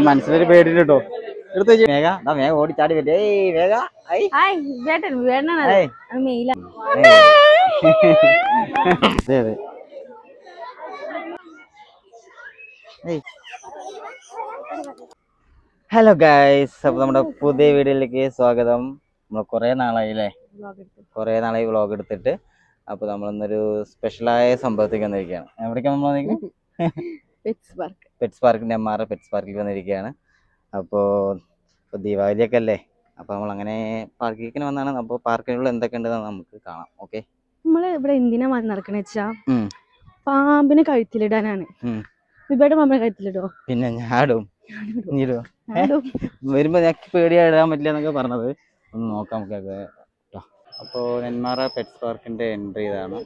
മനസ്സിലൊരു പേടി കേട്ടോ. എടുത്ത് വേഗ വേഗ ഓടിച്ചാടി വരേ വേഗ. അതെ അതെ. ഹലോ ഗൈസ്, അപ്പൊ നമ്മുടെ പുതിയ വീഡിയോയിലേക്ക് സ്വാഗതം. നമ്മൾ കുറെ നാളായി വ്ളോഗ് എടുത്തിട്ട്. അപ്പൊ നമ്മളിന്നൊരു സ്പെഷ്യലായ സംഭവത്തേക്ക് വന്നിരിക്കുകയാണ്. എവിടേക്കാണ് നമ്മൾ വന്നിരിക്കുന്നത്? പെറ്റ്സ് പാർക്കിന്റെ MR പെറ്റ്സ് പാർക്കിൽ വന്നിരിക്കുകയാണ്. അപ്പോൾ ദീപാവലിയൊക്കെ അല്ലേ, അപ്പൊ നമ്മൾ അങ്ങനെ പാർക്കിലേക്ക് വന്നാണ്. അപ്പോൾ പാർക്കിനുള്ള എന്തൊക്കെയുണ്ടെന്ന് നമുക്ക് കാണാം. ഓക്കെ, നമ്മള് ഇവിടെ എന്തിനാ നടക്കണ വെച്ചാ പാമ്പിനെ കഴുത്തിലിടാനാണ്. വിഭയുടെ പാമ്പിനെ കഴുത്തിലിടോ? പിന്നെ ഞാടും. വരുമ്പോ ഞങ്ങൾക്ക് പേടിയാ ഇടാൻ പറ്റില്ല എന്നൊക്കെ പറഞ്ഞത്. ഒന്ന് നോക്കാം നമുക്കൊക്കെ. അപ്പോൾ നെന്മാറ പെറ്റ്സ് പാർക്കിന്റെ എൻട്രി ഇതാണ്.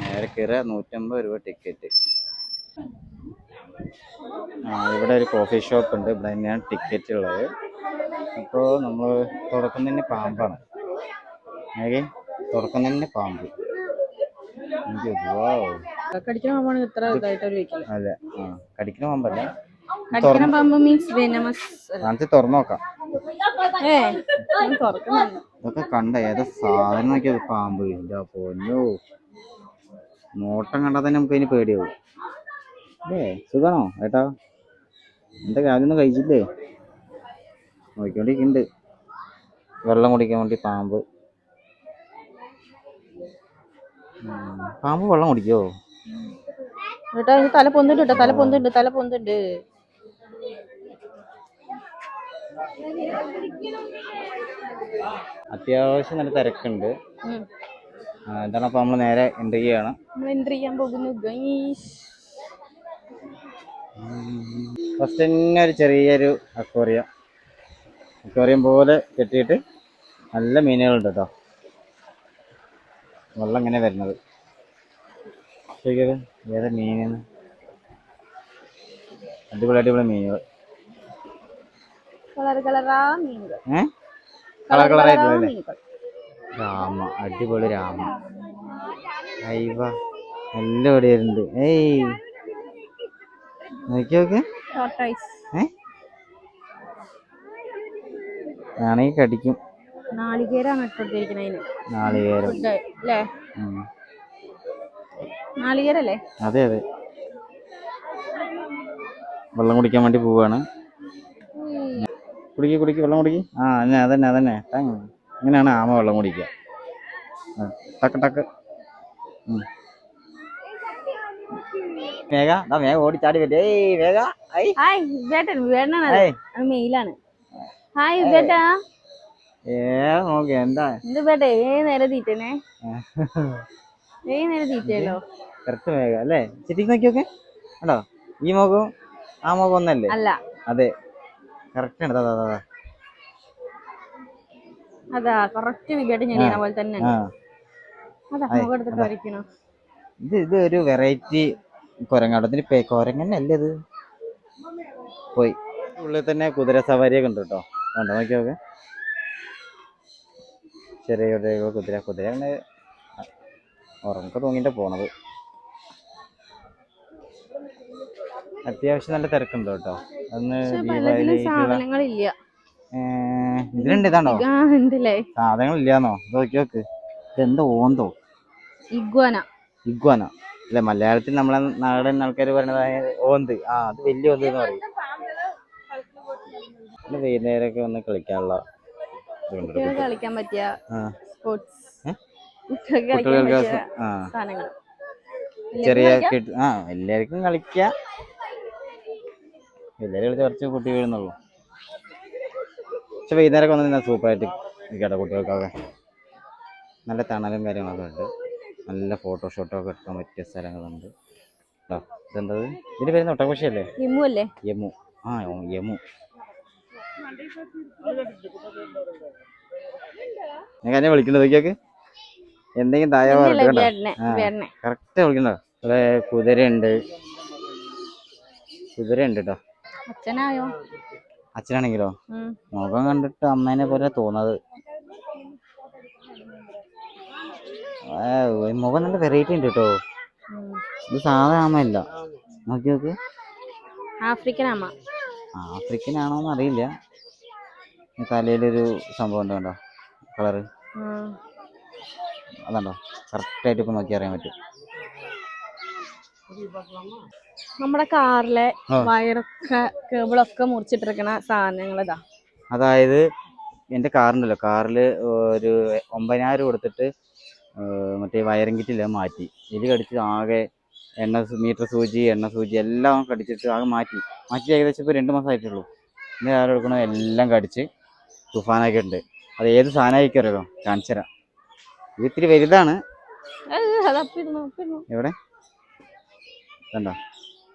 നേരെ കയറുക, 150 രൂപ ടിക്കറ്റ്. ഇവിടെ ഒരു കോഫി ഷോപ്പ് ഉണ്ട്, ഇവിടെ തന്നെയാണ് ടിക്കറ്റ് ഉള്ളത്. അപ്പോൾ നമ്മൾ തുറക്കുന്നതിന് പാമ്പാണ്. തുറക്കുന്നതിന് പാമ്പ്. കടിക്കുന്ന പാമ്പാണ് ഇത്ര ഇതായിട്ട് അല്ല, കടിക്കുന്ന പാമ്പല്ല. തുറന്നു നോക്കാം. ഇതൊക്കെ കണ്ട ഏതാ സാധനം നോക്കിയത്? പാമ്പ്. ഇല്ല പൊന്നോ, നോട്ടം കണ്ടാൽ തന്നെ നമുക്ക് അതിന് പേടിയാവും. അല്ലേ, സുഖാണോ ഏട്ടാ? എന്താ രാവിലെ കഴിച്ചില്ലേ? നോക്കിക്കൊണ്ടിരിക്കുന്നുണ്ട്. വെള്ളം കുടിക്കാൻ വേണ്ടി പാമ്പ് വെള്ളം കുടിക്കോ? തല പൊന്തുണ്ട്. അത്യാവശ്യം നല്ല തിരക്കുണ്ട്. എന്താണ് അപ്പൊ നമ്മള് നേരെ എൻട്രി ചെയ്യാണ്. ചെയ്യാൻ പോകുന്നു. ഫസ്റ്റ് തന്നെ ഒരു ചെറിയൊരു അക്വേറിയം പോലെ കെട്ടിയിട്ട് നല്ല മീനുകളുണ്ട് കേട്ടോ. വെള്ളം ഇങ്ങനെ വരുന്നത്. ഏതാ മീനെന്ന്? അടിപൊളി മീനുകൾ. കളർ കളറായിട്ടുള്ള രാമ, അടിപൊളി രാമ. അയ്യ നല്ല ഓടിയുണ്ട്. ഏയ് നോക്കിയോക്കെ. ആണെങ്കിൽ കടിക്കും. നാളികേരം. അതെ അതെ. വെള്ളം കുടിക്കാൻ വേണ്ടി പോവാണ്. കുടിക്ക് വെള്ളം കുടിക്ക്. അതന്നെ. ഇങ്ങനെയാണ് ആമ വെള്ളം കുടിക്കുക. ടക്ക് വേഗ ഓടിച്ചാടി വരേ വേഗ. മെയിലാണ്. നോക്കി എന്താ നേരെ തീറ്റല്ലോ. കറക്റ്റ് വേഗ അല്ലേ? ചിറ്റിക്ക് നോക്കിയൊക്കെ കണ്ടോ? ഈ മുഖം ആ മുഖം ഒന്നല്ലേ? അല്ല, അതെ കറക്റ്റ് ആണ്. അതാ കറക്റ്റ് വികേട്ട് ഞെളിയണ പോലെ തന്നെ. ഇത് ഒരു വെറൈറ്റി കുരങ്ങാട്ടോ. ഇതിന് കുരങ്ങന്നല്ലേ ഇത്? പോയി ഉള്ളിൽ തന്നെ കുതിര സവാരിയൊക്കെ ഉണ്ട് കേട്ടോ. കണ്ടോ നോക്കിയൊക്കെ. ചെറിയ കുതിര ഉറങ്ങൊക്കെ തൂങ്ങിട്ട് പോണത്. അത്യാവശ്യം നല്ല തിരക്കുണ്ട് കേട്ടോ. അന്ന് ഇതിലുണ്ട്. ഇതാണോ സാധനങ്ങളില്ലാന്നോ? നോക്കിയോക്ക്. ഇതെന്താ ഓന്തോ? ഇഗ്വാന അല്ലെ? മലയാളത്തിൽ നമ്മളെ നാടൻ ആൾക്കാർ പറയണതായ ഓന്ത്. അത് വലിയ ഓന്ത് എന്ന് പറയും. വൈകുന്നേരമൊക്കെ വന്ന് കളിക്കാനുള്ള കളിക്കാൻ പറ്റിയ ചെറിയ എല്ലാവർക്കും കളിക്കാം. എല്ലാവരും കളിച്ച് കുറച്ച് കുട്ടി വീഴുന്നുള്ളൂ. പക്ഷെ വൈകുന്നേരമൊക്കെ വന്ന് നിന്നാൽ സൂപ്പറായിട്ട് ഇരിക്കട്ടെ. കുട്ടികൾക്കൊക്കെ നല്ല തണലും കാര്യങ്ങളൊക്കെ ഉണ്ട്. നല്ല ഫോട്ടോഷോട്ടൊക്കെ എടുക്കാൻ പറ്റിയ സ്ഥലങ്ങളുണ്ട് കേട്ടോ. ഇതെന്തത്? ഇതിന് പേര് ഒട്ടകപക്ഷിയല്ലേ? യമു. യമു. ഞാൻ എന്നെ വിളിക്കണ്ടത് നോക്കിയൊക്കെ. എന്തെങ്കിലും താഴെ കറക്റ്റ് വിളിക്കണ്ടോ? ഇവിടെ കുതിരയുണ്ട് കേട്ടോ. അച്ഛനാണെങ്കിലോ മുഖം കണ്ടിട്ട് അമ്മേനെ പോലെ തോന്നത്. മുഖം നല്ല വെറൈറ്റി ഉണ്ട് കേട്ടോ. ഇത് സാധാ ആമയല്ല, നോക്കി നോക്ക്. ആഫ്രിക്കൻ ആമ. ആഫ്രിക്കൻ ആണോന്ന് അറിയില്ല. തലയിലൊരു സംഭവം ഉണ്ട് കണ്ടോ, കളറ് അതുണ്ടോ, കറക്റ്റായിട്ട് ഇപ്പൊ നോക്കി അറിയാൻ പറ്റും. നമ്മുടെ കാറിലെ വയറൊക്കെ കേബിളൊക്കെ മുറിച്ചിട്ടിരിക്കണ സാധനങ്ങളിതാ. അതായത് എൻ്റെ കാറുണ്ടല്ലോ, കാറിൽ ഒരു 9,000 കൊടുത്തിട്ട് മറ്റേ വയറിംഗ് കിറ്റില്ല മാറ്റി. ഇതിൽ കടിച്ച് ആകെ മീറ്റർ സൂചി, എണ്ണ സൂചി എല്ലാം കടിച്ചിട്ട് ആകെ മാറ്റി ഏകദേശം ഇപ്പോൾ 2 മാസം ആയിട്ടുള്ളൂ. ഇന്ന് രാവിലെ എടുക്കണ എല്ലാം കടിച്ച് തുഫാനാക്കിയിട്ടുണ്ട്. അത് ഏത് സാധനമായിരിക്കുമല്ലോ, കാണിച്ചു തരാം. ഇത് ഇത്തിരി വലുതാണ്. എവിടെ കണ്ടോ,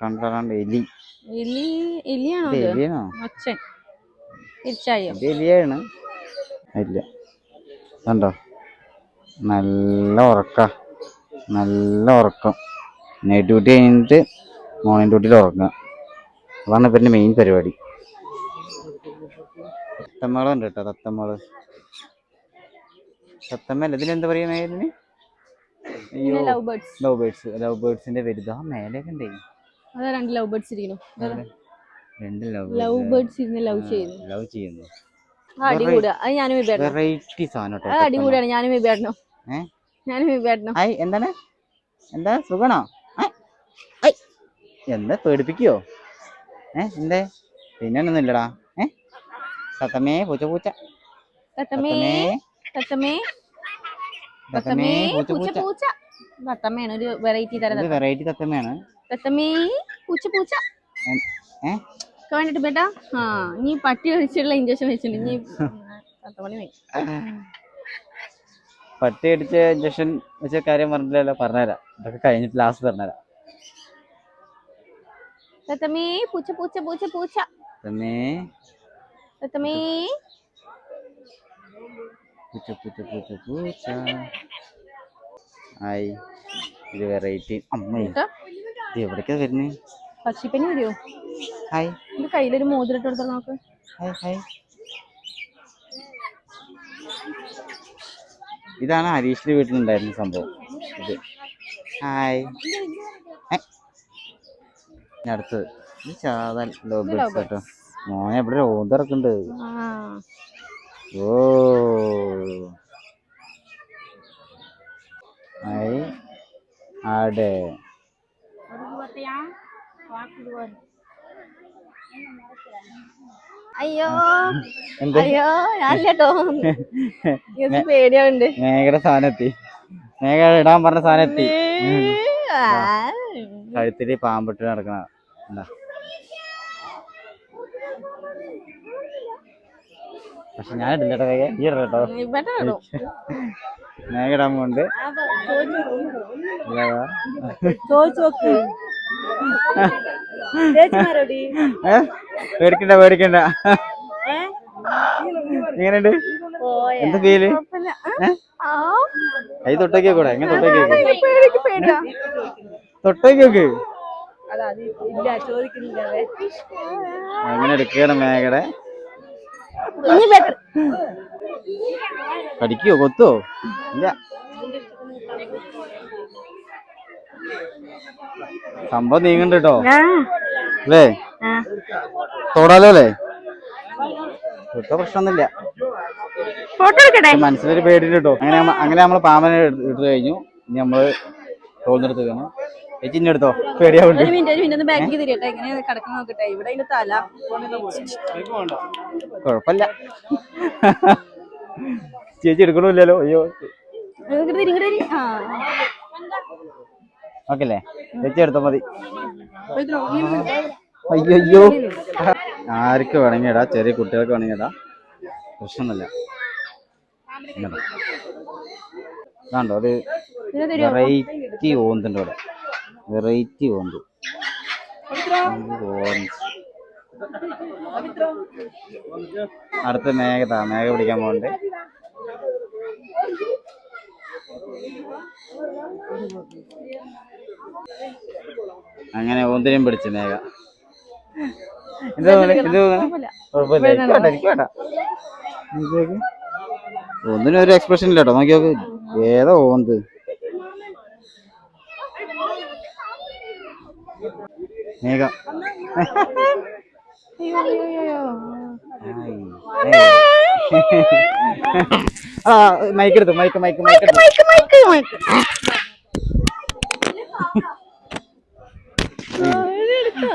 കണ്ട എലി. എലിയാണോ? ഇത് എലിയാണ്. ഇല്ല, കണ്ടോ, നല്ല ഉറക്കം. നൈറ്റ് ഡ്യൂട്ടി കഴിഞ്ഞിട്ട് മോർണിംഗ് ഡ്യൂട്ടിയിൽ ഉറങ്ങുക, അതാണ് ഇവരുടെ മെയിൻ പരിപാടി. തത്തമ്മകളുണ്ട് കേട്ടോ, തത്തമ്മല്ല, ഇതിനെന്താ പറയുക മേലിന്? ലവ് ബേർഡ്സിന്റെ വലുതാ മേലൊക്കെ ഉണ്ടേ. രണ്ട് ലവ് ബേർഡ്സ് ഇരിക്കുന്നു. ലവ് ചെയ്യുന്നു. വെറൈറ്റി സാധനം. എന്താണ്, എന്താ സുഖണോ? എന്താ പേടിപ്പിക്കോ? എന്തേ തിന്നൊന്നും ഇല്ലടാ. തത്തമ്മേ പൂച്ച. തത്തമ്മയാണ് ഒരു വെറൈറ്റി തരം. വെറൈറ്റി തത്തമ്മയാണ്. തത്തമ്മേ പൂച്ച കണ്ടിട്ട് ബേട്ടാ. നീ പട്ടി കഴിച്ചുള്ള ഇഞ്ചക്ഷൻ വെച്ചിട്ടുണ്ട്. നീ പട്ടി അടിച്ച ഇഞ്ചക്ഷൻ വെച്ച കാര്യം പറഞ്ഞില്ലല്ലോ, പറഞ്ഞുതരാം. ഇതൊക്കെ കഴിഞ്ഞിട്ട് ലാസ്റ്റ് പറഞ്ഞുതരാം. തത്തമ്മേ പൂച്ച. തത്തമ്മേ പൂച്ച. ആയി, ഇത് വെറൈറ്റി. അമ്മ ഇത് എവിടേക്കാ വരുന്നേ? പക്ഷിപ്പനി വരുമോ? ഹായ്, ഇത് കയ്യിലൊരു മോതിരിട്ട് കൊടുത്തോ നോക്ക്. ഹായ്. ഇതാണ് ഹരീഷിന്റെ വീട്ടിലുണ്ടായിരുന്ന സംഭവം. ഇത് ഹായ്. അടുത്തത് ഇത് സാധാരണ ലവ് ബേർഡ്സ് കേട്ടോ. മോനെ ഇവിടെ ഓന്തറക്കുണ്ട്. ഓ ആടെ അയ്യോ ഞാനില്ലോ, പേടിയുണ്ട്. മേഘയുടെ സാധനം എത്തി, മേഘ ഇടാൻ പറഞ്ഞ സാധനം എത്തി. കഴുത്തില് പാമ്പിട്ട് നടക്കണ എന്താ. പക്ഷെ ഞാൻ ഇടില്ലട്ടോ മേഘ, ഈ ഇടട്ടോ. മേഘ ഇടാൻ കൊണ്ട് പേടിക്കണ്ട. എങ്ങനെയുണ്ട്, എന്താ ഫീല്? കൈ തൊട്ടേക്ക് കൂടെ, എങ്ങനെ തൊട്ടേക്ക് നോക്ക്. അങ്ങനെ എടുക്കുകയാണ് മേഘടെ. കടിക്കോ, കൊത്തോ? ഇല്ല, സംഭവം നീങ്ങണ്ട് കേട്ടോ അല്ലേ? തൊടാലോ അല്ലേ? തൊട്ട പ്രശ്നമൊന്നുമില്ല, മനസ്സിലൊരു പേടിയുണ്ട് കേട്ടോ. അങ്ങനെ നമ്മള് പാമ്പനെ എടുത്തു കഴിഞ്ഞു. ഇനി നമ്മള് തോന്നിടത്ത് വേണം. ചേച്ചി എടുത്തോ, പേടിയാവുണ്ട്. കുഴപ്പമില്ല, ചേച്ചി എടുക്കണില്ലല്ലോ. അയ്യോ ഓക്കല്ലേ, ചേച്ചി എടുത്തോ മതി. അയ്യോ ആർക്ക് വേണമെങ്കിൽ ഇടാ, ചെറിയ കുട്ടികൾക്ക് വേണമെങ്കിൽ ഇടാ, പ്രശ്നമൊന്നുമില്ല. ഇതാണ്ടോ ഒരു വെറൈറ്റി ഓന്തുണ്ട് ഇവിടെ, വെറൈറ്റി ഓന്ത്. അടുത്ത മേഘ പിടിക്കാൻ പോകണ്ട്. അങ്ങനെ ഓന്തിനും പിടിച്ച് മേഘ. ഇത് കുഴപ്പമില്ല, ഒന്നിനും ഒരു എക്സ്പ്രഷൻ ഇല്ല കേട്ടോ. നോക്കി നോക്ക്, ഏതോ ഓന്ത്. മേഘ അയ്യോ അയ്യോ അയ്യോ ആ മൈക്ക് എടുത്തു mic mic mic mic mic mic എടുത്തോ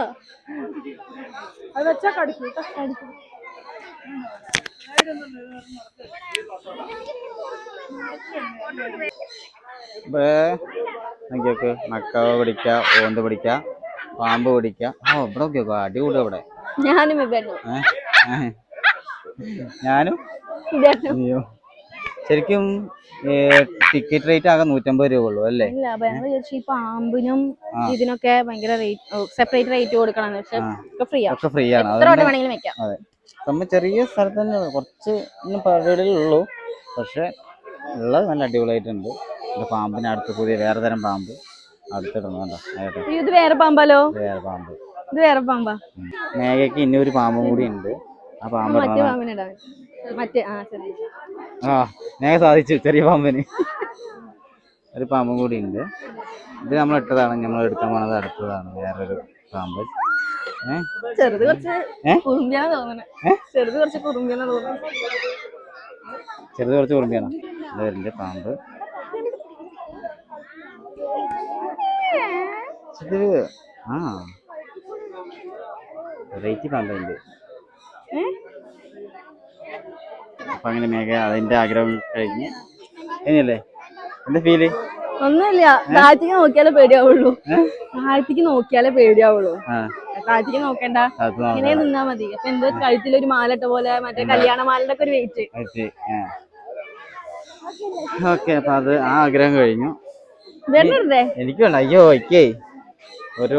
അത് വെച്ചാ കടിക്കും നോക്കിയൊക്കെ മക്കാവ് പിടിക്ക ഓന്ത് പിടിക്ക പാമ്പ് പിടിക്ക ഇവിടെ നോക്കിയോക്കോ അടികൂടും ഇവിടെ ഞാനും വിവേട്ടും ഞാനും അയ്യോ ശരിക്കും ടിക്കറ്റ് റേറ്റ് ആകെ 150 രൂപ ഉള്ളൂ അല്ലേ? ഇല്ല അപ്പൊ ഞങ്ങൾ വിചാരിച്ചു ഈ പാമ്പിനും ഇതിനൊക്കെ ഭയങ്കര റേറ്റ് സെപ്പറേറ്റ് റേറ്റ് കൊടുക്കണം പക്ഷെ ഫ്രീ ആണ്. ഫ്രീ ആണ്. എത്ര വട്ടം വേണമെങ്കിലും വെക്കാം. അതെ നമ്മൾ ചെറിയ സ്ഥലത്ത് തന്നെ കുറച്ച് പരിപാടികളുള്ളൂ പക്ഷെ ഉള്ളത് നല്ല അടിപൊളിയായിട്ടുണ്ട്. പാമ്പിന് അടുത്ത് പുതിയ വേറെ തരം പാമ്പ് അടുത്തിടുന്നുണ്ടോ? ഇത് വേറെ പാമ്പാലോ? വേറെ പാമ്പ്. ഇത് വേറെ പാമ്പാ. മേഘയ്ക്ക് ഇന്നൊരു പാമ്പും കൂടി ഉണ്ട്. ആ പാമ്പ് മറ്റേ പാമ്പിനിടാ മറ്റേ മേഘ സാധിച്ചു. ചെറിയ പാമ്പിന് ഒരു പാമ്പും കൂടി ഉണ്ട്. ഇത് നമ്മൾ ഇട്ടതാണ്. നമ്മൾ എടുക്കാൻ പോണത് അടുത്തതാണ് വേറൊരു പാമ്പ്. ചെറുത് കുറച്ച് കുറുമ്പിയാന്ന് തോന്നുന്നു. ചെറുത് കുറച്ച് കുറുമ്പിയാന്ന് തോന്നുന്നു. ചെറുത് കുറച്ച് കുറുമ്പിയാണ്. ഇത് പാമ്പ് വെറൈറ്റി പാമ്പുണ്ട്. അപ്പൊ അങ്ങനെ മേഘ അതിന്റെ ആഗ്രഹം കഴിഞ്ഞ് കഴിഞ്ഞല്ലേ? എന്താ ഫീല്? ഒന്നുമില്ല. താഴത്തേക്ക് നോക്കിയാലേ പേടിയാവുള്ളൂ. താഴത്തേക്ക് നോക്കിയാലേ പേടിയാവുള്ളൂ. താഴത്തേക്ക് നോക്കണ്ട, ഇങ്ങനെ നിന്നാ മതി. അപ്പൊ എന്തോ കഴുത്തിലൊരു മാലട്ട പോലെ മറ്റേ കല്യാണ മാലയുടെ ഒക്കെ ഒരു വെയിറ്റ്. ഓക്കെ അപ്പൊ അത് ആ ആഗ്രഹം കഴിഞ്ഞു. എനിക്ക് വേണ്ട. അയ്യോ ഇക്കേ ഒരു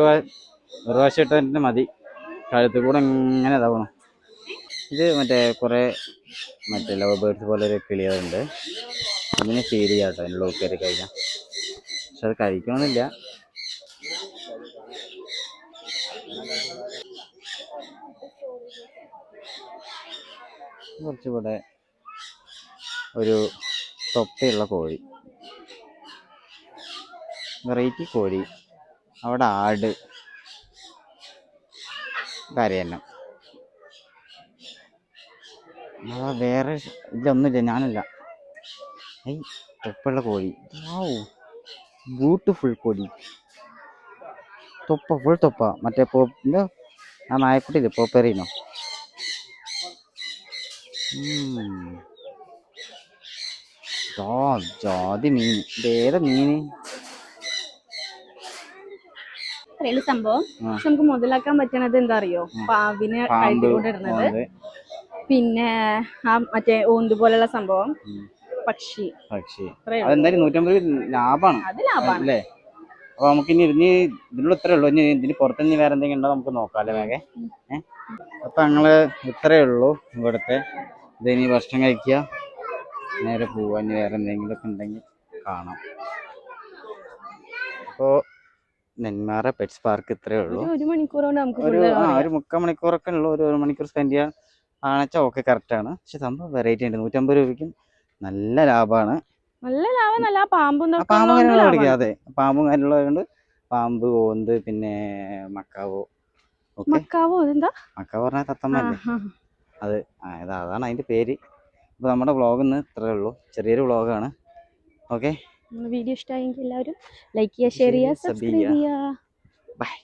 പ്രാവശ്യം ഇട്ട മതി. കഴുത്ത് കൂടെ ഇങ്ങനെ ഇതാവണം. ഇത് മറ്റേ കുറെ മറ്റേ ലവ് ബേർഡ്സ് പോലെ ഒരു കിളികളുണ്ട്. അതിനെ ഫീൽ ചെയ്യാട്ടോ അതിനുള്ള കയറി കഴിഞ്ഞാൽ. പക്ഷെ അത് കഴിക്കണമെന്നില്ല. കുറച്ചുകൂടെ ഒരു തൊപ്പയുള്ള കോഴി, വെറൈറ്റി കോഴി. അവിടെ ആട്, കരയന്നം. വേറെ ഇതൊന്നുമില്ല. ഞാനല്ല. തൊപ്പുള്ള കോഴി. ബ്യൂട്ടിഫുൾ കോഴി. തൊപ്പ ഫുൾ തൊപ്പ. മറ്റേ ആ നായക്കുട്ടിയില്ലേ പോപ്പേറിനോ? ജാതി മീൻ. ഇതേതാ മീന്? സംഭവം നമുക്ക് മുതലാക്കാൻ പറ്റണത് എന്താ അറിയോ? പാമ്പിനെ കഴുത്തിലൂടെ ഇടുന്നത്, പിന്നെ ആ മറ്റേ ഓന്ത് പോലുള്ള സംഭവം, പക്ഷി. അതെന്തായാലും 150 ലാഭമാണ്. അത് ലാഭമാണ് അല്ലേ? അപ്പൊ നമുക്ക് ഇനി ഇതിനുള്ള ഇത്രേ ഉള്ളൂ. ഇനി ഇതിന് പുറത്തുനിന്ന് വേറെ എന്തെങ്കിലും ഉണ്ടോ നമുക്ക് നോക്കാല്ലേ വേഗം. അപ്പൊ ഞങ്ങള് ഇത്രേ ഉള്ളൂ ഇവിടുത്തെ. ഇതിനി ഭക്ഷണം കഴിക്കുക, നേരെ പോവാ. ഇനി വേറെ എന്തെങ്കിലും ഒക്കെ ഉണ്ടെങ്കിൽ കാണാം. അപ്പോ നെന്മാറ പെറ്റ്സ് പാർക്ക് ഇത്രേ ഉള്ളൂ. ഒരു മണിക്കൂർ കൊണ്ട് നമുക്ക് ഒരു 3/4 മണിക്കൂറൊക്കെ ഉള്ളൂ. ഒരു മണിക്കൂർ സ്പെൻഡ് ചെയ്യാൻ ആണെച്ചാൽ ഓക്കെ, കറക്റ്റ് ആണ്. പക്ഷെ സംഭവം വെറൈറ്റി ഉണ്ട്. 150 രൂപയ്ക്കും നല്ല ലാഭമാണ്. നല്ല ലാഭം. നല്ല പാമ്പും കാര്യങ്ങളും. അതെ, പാമ്പും കാര്യങ്ങളുണ്ട്. പാമ്പ്, ഓന്ത്, പിന്നെ മക്കാവോ. മക്കാവോ? അതെന്താ മക്കാവോ പറഞ്ഞാൽ തത്തമ്മല്ലേ? അത് അതാണ് അതിന്റെ പേര്. അപ്പൊ നമ്മുടെ വ്ളോഗ് ഇന്ന് ഇത്രേ ഉള്ളൂ. ചെറിയൊരു വ്ളോഗാണ്. ഓക്കെ, വീഡിയോ ഇഷ്ടമായെങ്കിൽ എല്ലാവരും ലൈക്ക് ചെയ്യുക, ഷെയർ ചെയ്യുക, സബ്സ്ക്രൈബ് ചെയ്യുക. ബൈ.